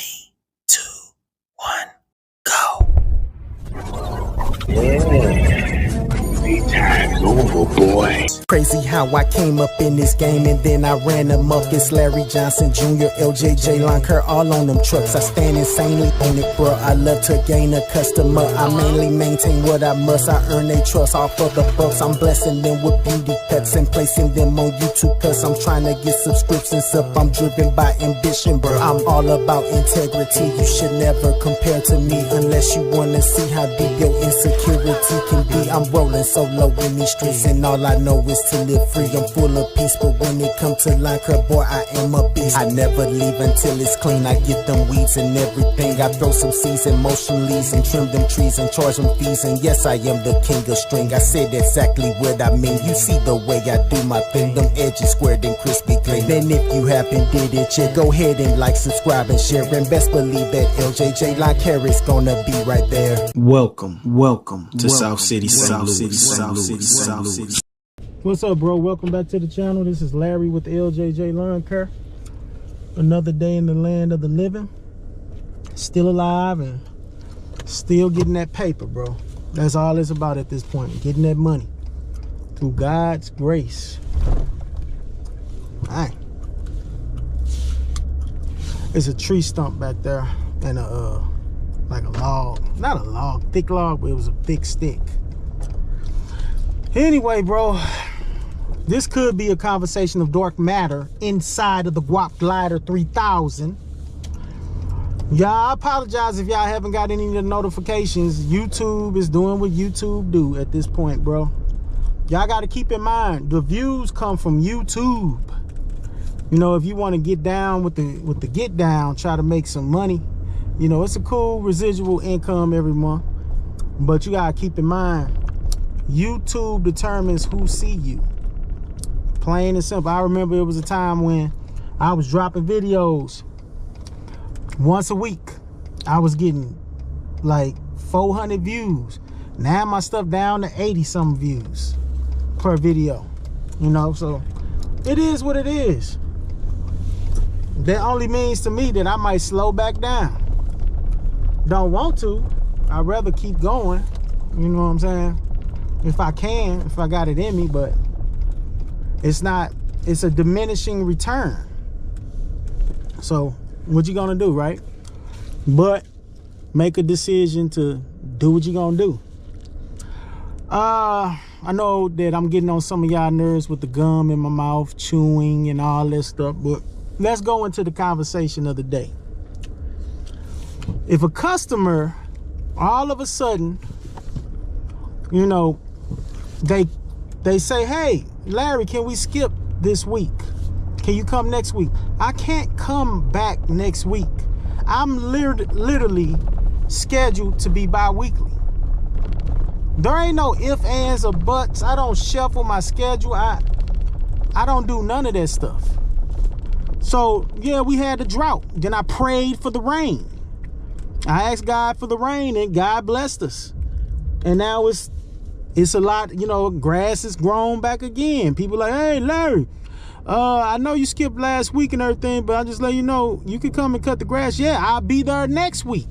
3, 2, 1, go. Time's over, boy. Crazy how I came up in this game and then I ran them up. It's Larry Johnson Jr., ljjlawncare, all on them trucks. I stand insanely on it, bro. I love to gain a customer. I mainly maintain what I must. I earn their trust off of the bucks. I'm blessing them with beauty cuts and placing them on YouTube, cause I'm trying to get subscriptions up. I'm driven by ambition, bro. I'm all about integrity. You should never compare to me unless you wanna see how deep your insecurity can be. I'm rolling solo in these streets and all I know is to live free. I'm full of peace, but when it comes to line cut, boy, I am a beast. I never leave until it's clean. I get them weeds and everything. I throw some seeds and motion leaves and trim them trees and charge them fees. And yes, I am the king of string. I said exactly what I mean. You see the way I do my thing. Them edges squared and crispy clean. Then if you haven't did it yet, go ahead and like, subscribe, and share. And best believe that ljjlawncare is gonna be right there. Welcome to South City, South City, South City, South City. What's up, bro? Welcome back to the channel. This is Larry with ljjlawncare. Another day in the land of the living. Still alive and still getting that paper, bro. That's all it's about at this point. Getting that money through God's grace. All right. There's a tree stump back there and like a log. Not a log, thick log, but it was a thick stick. Anyway, bro, this could be a conversation of dark matter inside of the Guap Glider 3000. Y'all, I apologize if y'all haven't got any of the notifications. YouTube is doing what YouTube do at this point, bro. Y'all got to keep in mind, the views come from YouTube. You know, if you want to get down with the get down, try to make some money, you know, it's a cool residual income every month. But you got to keep in mind, YouTube determines who see you. Plain and simple. I remember it was a time when I was dropping videos once a week. I was getting like 400 views. Now my stuff down to 80 some views per video. You know, so it is what it is. That only means to me that I might slow back down. Don't want to. I'd rather keep going. You know what I'm saying? If I can, if I got it in me, but it's a diminishing return. So what you gonna do, right? But make a decision to do what you gonna do. I know that I'm getting on some of y'all nerves with the gum in my mouth, chewing and all that stuff, but let's go into the conversation of the day. If a customer all of a sudden, you know, they say, hey, Larry, can we skip this week? Can you come next week? I can't come back next week. I'm literally scheduled to be bi-weekly. There ain't no ifs, ands, or buts. I don't shuffle my schedule. I don't do none of that stuff. So, yeah, we had a drought. Then I prayed for the rain. I asked God for the rain, and God blessed us. And now it's a lot, you know, grass is grown back again. People like, hey, Larry, I know you skipped last week and everything, but I just let you know, you can come and cut the grass. Yeah, I'll be there next week.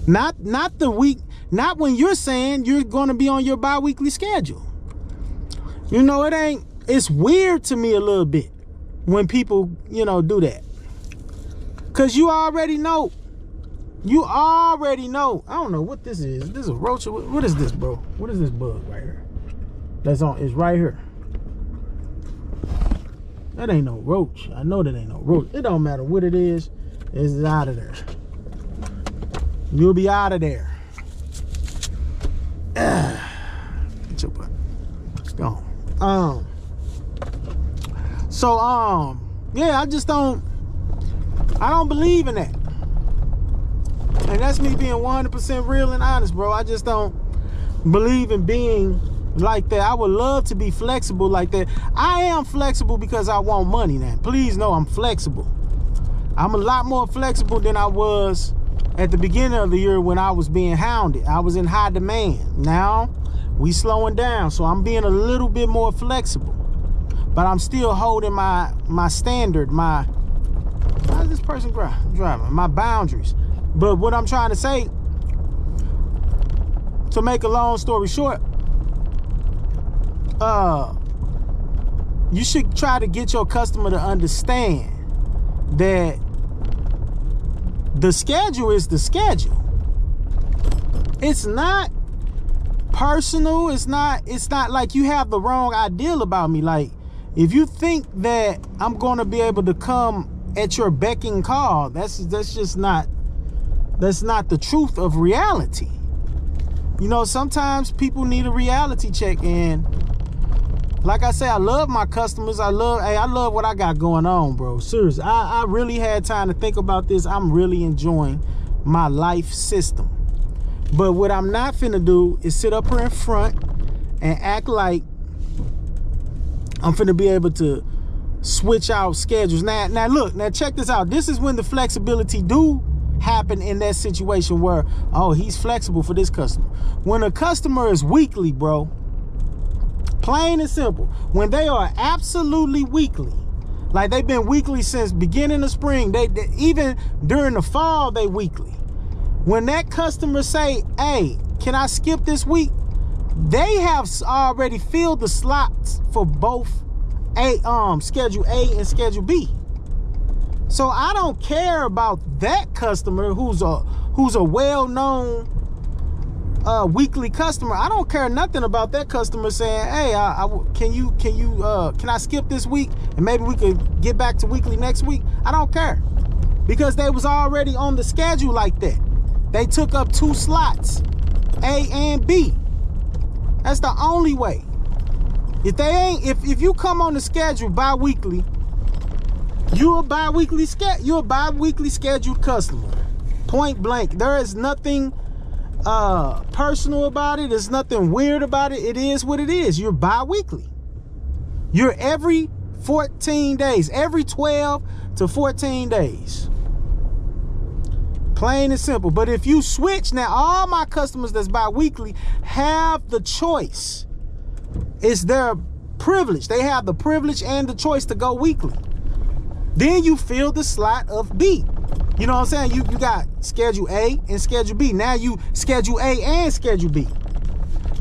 Not the week, not when you're saying you're going to be on your bi-weekly schedule. You know, it's weird to me a little bit when people, you know, do that. Because you already know. You already know. I don't know what this is. Is this a roach? What is this, bro? What is this bug right here? That's on. It's right here. That ain't no roach. I know that ain't no roach. It don't matter what it is. It's out of there. You'll be out of there. Get your butt. Go on. So, yeah, I don't believe in that. And that's me being 100% real and honest, bro. I just don't believe in being like that. I would love to be flexible like that. I am flexible because I want money now. Please know I'm flexible. I'm a lot more flexible than I was at the beginning of the year when I was being hounded. I was in high demand. Now we slowing down, so I'm being a little bit more flexible. But I'm still holding my standard, Why is this person person driving. My boundaries. But what I'm trying to say, to make a long story short, you should try to get your customer to understand that the schedule is the schedule. It's not personal. It's not like you have the wrong ideal about me. Like, if you think that I'm going to be able to come at your beck and call, that's just not, that's not the truth of reality. You know, sometimes people need a reality check, and like I say, I love my customers. I love what I got going on, bro. Seriously, I really had time to think about this. I'm really enjoying my life system. But what I'm not finna do is sit up here in front and act like I'm finna be able to switch out schedules. Now look, now check this out. This is when the flexibility do happen in that situation where, oh, he's flexible for this customer. When a customer is weekly, bro, plain and simple, when they are absolutely weekly, like they've been weekly since beginning of spring, they even during the fall, they weekly. When that customer say, hey, can I skip this week? They have already filled the slots for both schedule A and schedule B. So I don't care about that customer who's a well-known weekly customer. I don't care nothing about that customer saying, hey, can I skip this week and maybe we could get back to weekly next week? I don't care, because they was already on the schedule like that. They took up 2 slots, A and B. That's the only way. If you come on the schedule bi-weekly, you're a bi-weekly scheduled customer. Point blank. There is nothing personal about it. There's nothing weird about it. It is what it is. You're bi-weekly. You're every 14 days, every 12 to 14 days. Plain and simple. But if you switch, now all my customers that's bi-weekly have the choice. It's their privilege. They have the privilege and the choice to go weekly. Then you fill the slot of B. You know what I'm saying? You got schedule A and schedule B. Now you schedule A and schedule B.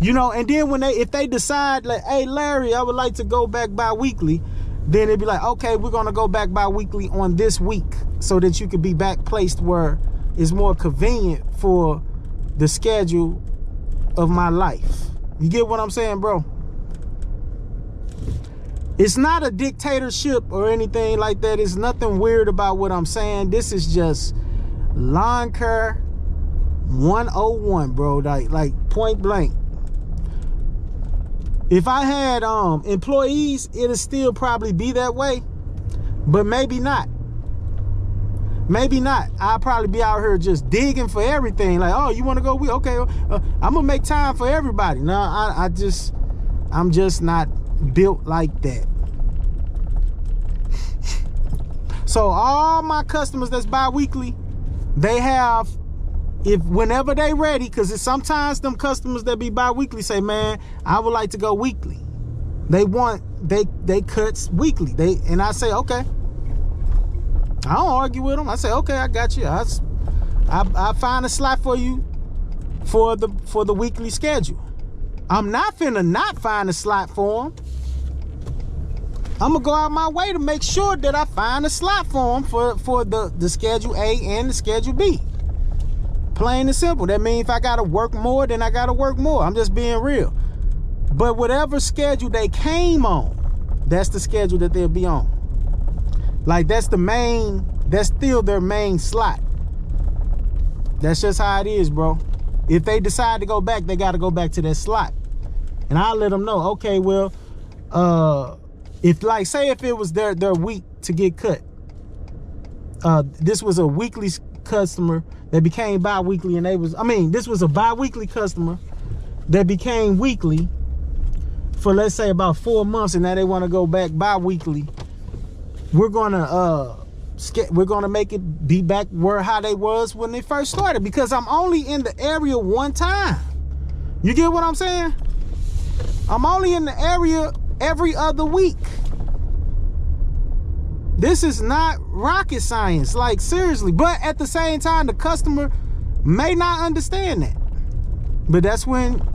You know, and then if they decide like, hey Larry, I would like to go back bi-weekly, then it'd be like, okay, we're gonna go back bi-weekly on this week so that you could be back placed where it's more convenient for the schedule of my life. You get what I'm saying, bro? It's not a dictatorship or anything like that. It's nothing weird about what I'm saying. This is just lawn care 101, bro. Like point blank. If I had employees, it'll still probably be that way, but maybe not. Maybe not. I'll probably be out here just digging for everything. Like, oh, you want to go? Okay, I'm gonna make time for everybody. No, I'm just not built like that. So all my customers that's bi-weekly, they have, whenever they ready, because sometimes them customers that be bi-weekly say, man, I would like to go weekly. They cuts weekly. And I say, okay. I don't argue with them. I say, okay, I got you. I find a slot for you for the weekly schedule. I'm not finna not find a slot for them. I'm gonna go out my way to make sure that I find a slot for them for the schedule A and the schedule B. Plain and simple. That means if I gotta work more, then I gotta work more. I'm just being real. But whatever schedule they came on, that's the schedule that they'll be on. Like that's still their main slot. That's just how it is, bro. If they decide to go back, they gotta go back to that slot. And I'll let them know, okay, well, if it was their week to get cut, this was a weekly customer that became bi-weekly, and this was a bi-weekly customer that became weekly for, let's say, about 4 months, and now they want to go back bi-weekly. We're gonna make it be back how they was when they first started, because I'm only in the area one time. You get what I'm saying? I'm only in the area every other week. This is not rocket science, like seriously. But at the same time, the customer may not understand that. But that's when,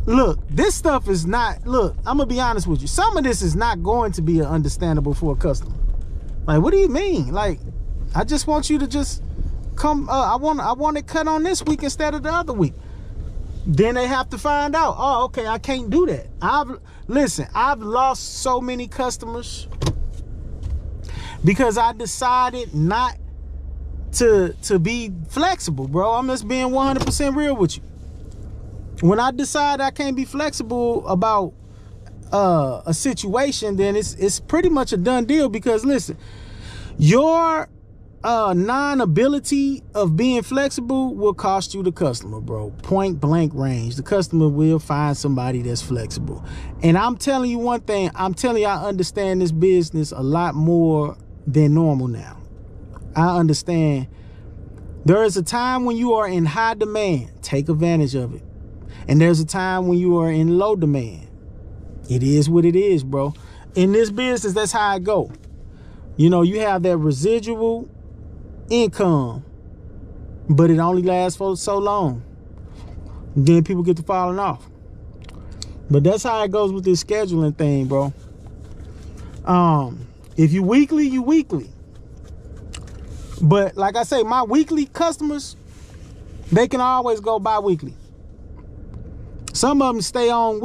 look, this stuff is not, look, I'm gonna be honest with you. Some of this is not going to be understandable for a customer. Like, what do you mean? Like, I just want you to just come, I want it cut on this week instead of the other week. Then they have to find out, oh, okay, I can't do that. I've lost so many customers because I decided not to be flexible, bro. I'm just being 100% real with you. When I decide I can't be flexible about a situation, then it's pretty much a done deal, because listen, your non-ability of being flexible will cost you the customer, bro. Point blank range. The customer will find somebody that's flexible. And I'm telling you one thing, I'm telling you, I understand this business a lot more than normal now. I understand there is a time when you are in high demand. Take advantage of it. And there's a time when you are in low demand. It is what it is, bro. In this business, that's how it go. You know, you have that residual income, but it only lasts for so long. Then people get to falling off. But that's how it goes with this scheduling thing, bro. If you weekly, you weekly. But like I say, my weekly customers, they can always go bi-weekly. Some of them stay on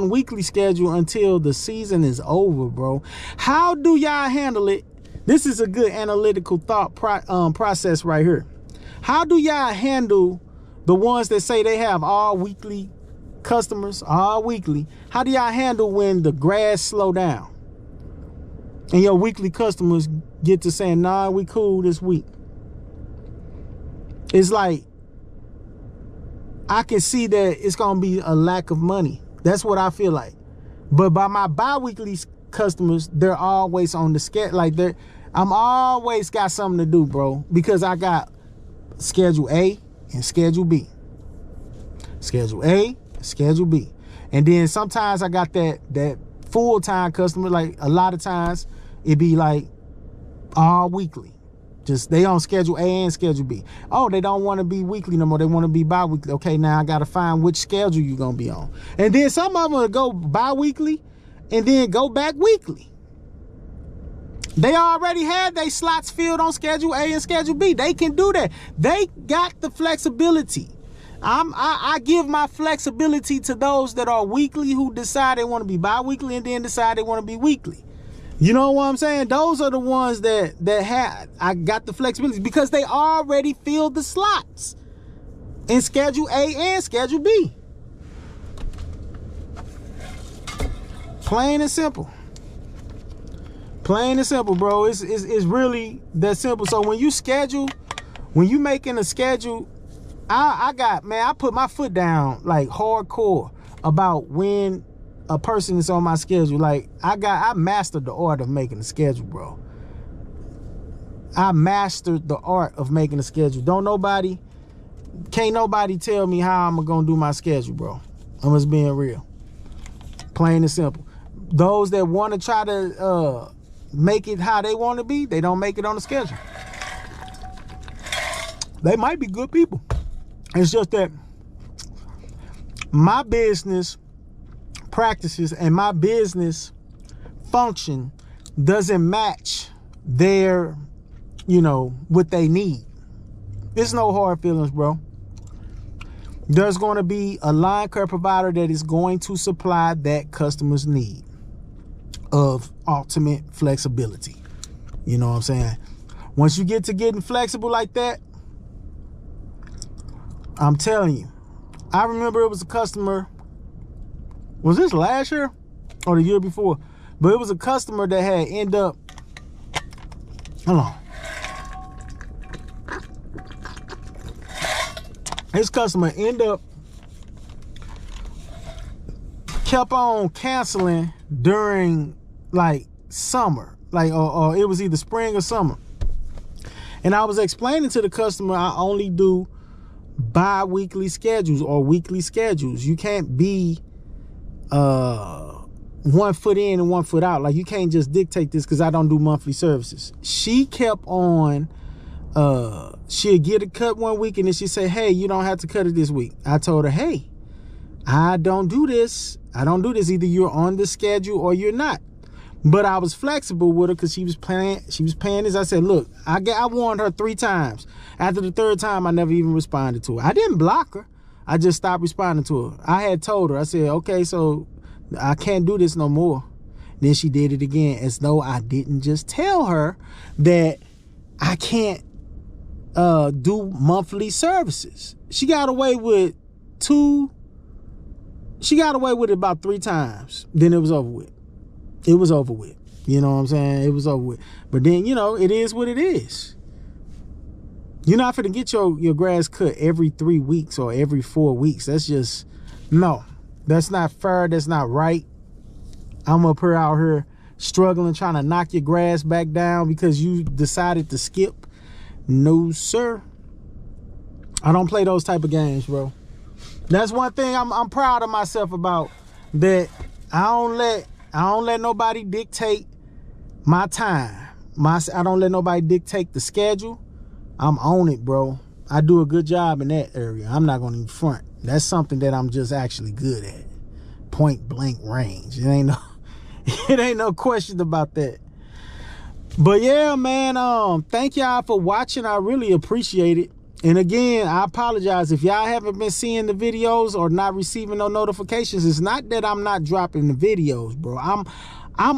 weekly schedule until the season is over, bro. How do y'all handle it? This is a good analytical thought process right here. How do y'all handle the ones that say they have all weekly customers, all weekly? How do y'all handle when the grass slow down and your weekly customers get to saying, nah, we cool this week? It's like, I can see that it's going to be a lack of money. That's what I feel like. But by my bi-weekly customers, they're always on the schedule. Like, I'm always got something to do, bro, because I got schedule A and schedule B. Schedule A, schedule B. And then sometimes I got that full-time customer. Like, a lot of times it be like all weekly. Just they on schedule A and schedule B. Oh, they don't want to be weekly no more. They want to be bi-weekly. Okay, now I got to find which schedule you're going to be on. And then some of them will go bi-weekly and then go back weekly. They already had their slots filled on schedule A and schedule B. They can do that. They got the flexibility. I give my flexibility to those that are weekly who decide they want to be bi-weekly and then decide they want to be weekly. You know what I'm saying? Those are the ones that I got the flexibility because they already filled the slots in schedule A and schedule B. Plain and simple. Plain and simple, bro. It's really that simple. So when you making a schedule, I put my foot down like hardcore about when a person is on my schedule. Like I mastered the art of making a schedule, bro. I mastered the art of making a schedule. Can't nobody tell me how I'm gonna do my schedule, bro. I'm just being real. Plain and simple. Those that want to try to make it how they want to be, they don't make it on the schedule. They might be good people. It's just that my business practices and my business function doesn't match their, what they need. There's no hard feelings, bro. There's going to be a lawn care provider that is going to supply that customer's need of ultimate flexibility. You know what I'm saying? Once you get to getting flexible like that, I'm telling you, I remember it was a customer. Was this last year or the year before? But it was a customer that had end up. Hold on. This customer end up kept on canceling during like summer, like or it was either spring or summer. And I was explaining to the customer I only do bi-weekly schedules or weekly schedules. You can't be 1 foot in and 1 foot out. Like, you can't just dictate this because I don't do monthly services. She kept on, she'll get it cut 1 week and then she say, hey, you don't have to cut it this week. I told her, hey, I don't do this. I don't do this. Either you're on the schedule or you're not. But I was flexible with her because she was paying this. I said, look, I warned her 3 times. After the 3rd time, I never even responded to her. I didn't block her. I just stopped responding to her. I had told her, I said, okay, so I can't do this no more. Then she did it again, as though I didn't just tell her that I can't do monthly services. She got away with it about 3 times. Then it was over with. It was over with. You know what I'm saying? It was over with. But then, you know, it is what it is. You're not finna get your grass cut every 3 weeks or every 4 weeks. That's just, no. That's not fair. That's not right. I'm up here out here struggling, trying to knock your grass back down because you decided to skip. No, sir. I don't play those type of games, bro. That's one thing I'm proud of myself about, that I don't let nobody dictate my time. I don't let nobody dictate the schedule. I'm on it, bro. I do a good job in that area. I'm not gonna even front. That's something that I'm just actually good at. Point blank range. It ain't no question about that. But yeah, man, thank y'all for watching. I really appreciate it. And again, I apologize if y'all haven't been seeing the videos or not receiving no notifications. It's not that I'm not dropping the videos, bro. I'm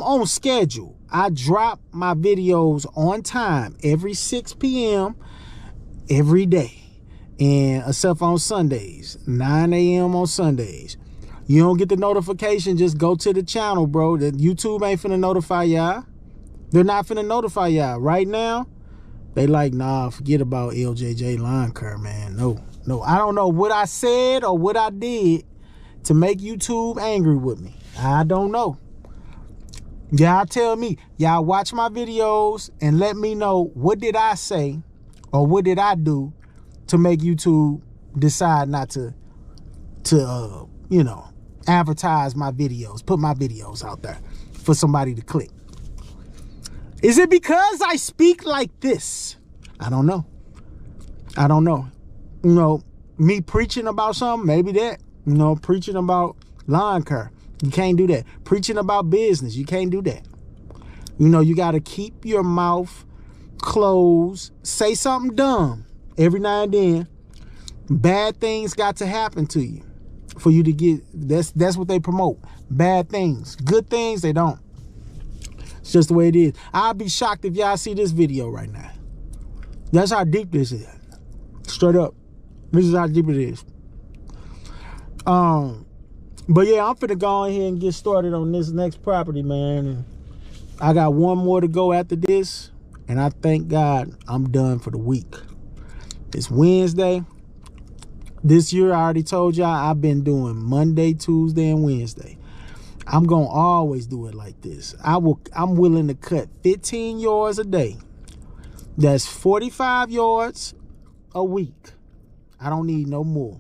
on schedule. I drop my videos on time every 6 p.m. every day. And except on Sundays, 9 a.m. on Sundays. You don't get the notification, just go to the channel, bro. The YouTube ain't finna notify y'all. They're not finna notify y'all. Right now, they like, nah, forget about ljjlawncare, man. No. I don't know what I said or what I did to make YouTube angry with me. I don't know. Y'all tell me. Y'all watch my videos and let me know, what did I say or what did I do to make YouTube decide not to you know, advertise my videos, put my videos out there for somebody to click. Is it because I speak like this? I don't know. I don't know. You know, me preaching about something, maybe that. You know, preaching about lawn care, you can't do that. Preaching about business, you can't do that. You know, you got to keep your mouth closed. Say something dumb every now and then. Bad things got to happen to you for you to get, that's what they promote. Bad things. Good things, they don't. It's just the way it is. I'll be shocked if y'all see this video right now. That's how deep this is. Straight up. This is how deep it is. But yeah, I'm finna go ahead and get started on this next property, man. And I got one more to go after this. And I thank God I'm done for the week. It's Wednesday. This year, I already told y'all, I've been doing Monday, Tuesday, and Wednesday. I'm gonna always do it like this. I'm willing to cut 15 yards a day. That's 45 yards a week. I don't need no more.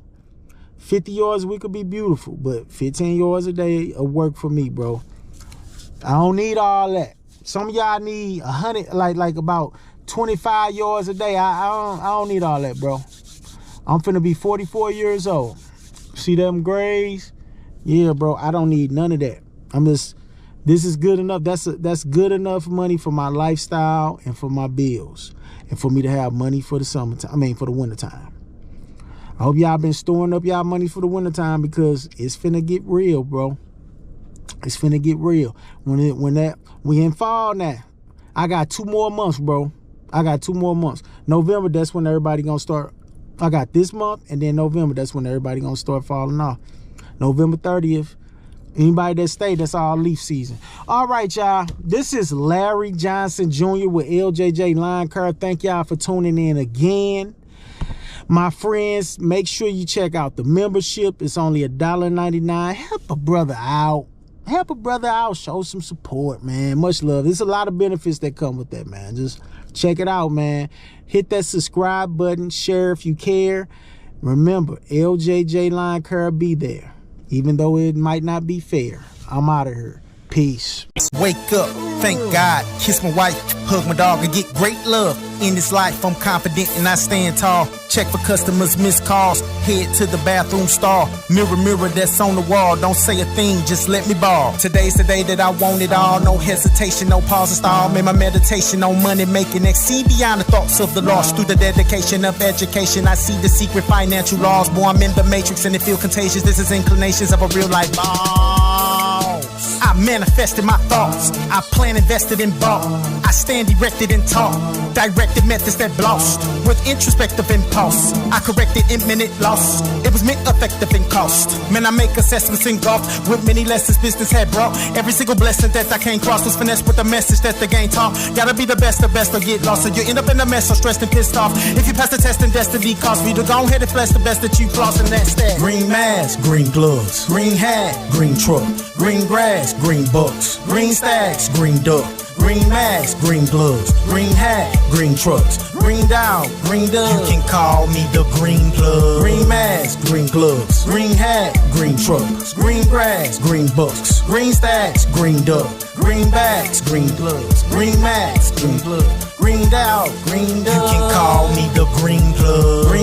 50 yards a week would be beautiful, but 15 yards a day will work for me, bro. I don't need all that. Some of y'all need 100, like about 25 yards a day. I don't need all that, bro. I'm finna be 44 years old. See them grays? Yeah, bro, I don't need none of that. This is good enough. That's good enough money for my lifestyle and for my bills. And for me to have money for the summertime, for the wintertime. I hope y'all been storing up y'all money for the wintertime, because it's finna get real, bro. It's finna get real. We in fall now. I got 2 more months, bro. I got 2 more months. November, that's when everybody gonna start. I got this month, and then November, that's when everybody gonna start falling off. November 30th. Anybody that stay, that's all leaf season. All right, y'all. This is Larry Johnson Jr. with ljjlawncare. Thank y'all for tuning in again. My friends, make sure you check out the membership. It's only $1.99. Help a brother out. Help a brother out. Show some support, man. Much love. There's a lot of benefits that come with that, man. Just check it out, man. Hit that subscribe button. Share if you care. Remember, ljjlawncare be there. Even though it might not be fair. I'm out of here. Peace. Wake up, thank God, kiss my wife, hug my dog, and get great love. In this life, I'm confident and I stand tall. Check for customers, missed calls, head to the bathroom stall. Mirror, mirror that's on the wall, don't say a thing, just let me ball. Today's the day that I want it all, no hesitation, no pause or stall. Made my meditation on money making, exceed beyond the thoughts of the lost. Through the dedication of education, I see the secret financial laws. Boy, I'm in the matrix and it feel contagious. This is inclinations of a real life boss. I manifested my thoughts, I plan invested in bought. I stand erected and taught, directed methods that lost. With introspective impulse, I corrected imminent loss. It was meant effective in cost. Man, I make assessments in golf with many lessons business had brought. Every single blessing that I came across was finessed with the message that the game taught. Gotta be the best or get lost, or you end up in a mess, so stressed and pissed off. If you pass the test, then destiny calls for you to go ahead and flex the best that you floss, and that's that. Green mask, green gloves, green hat, green truck, green grass, green bucks, green stacks, green duck. Green mask, green gloves, green hat, green trucks, green down, green dove. You can call me the green plug. Green mask, green gloves, green hat, green trucks, green grass, green bucks, green stacks, green duck, green backs, green gloves, green mask, green gloves, green down, green dove. You can call me the green plug. Green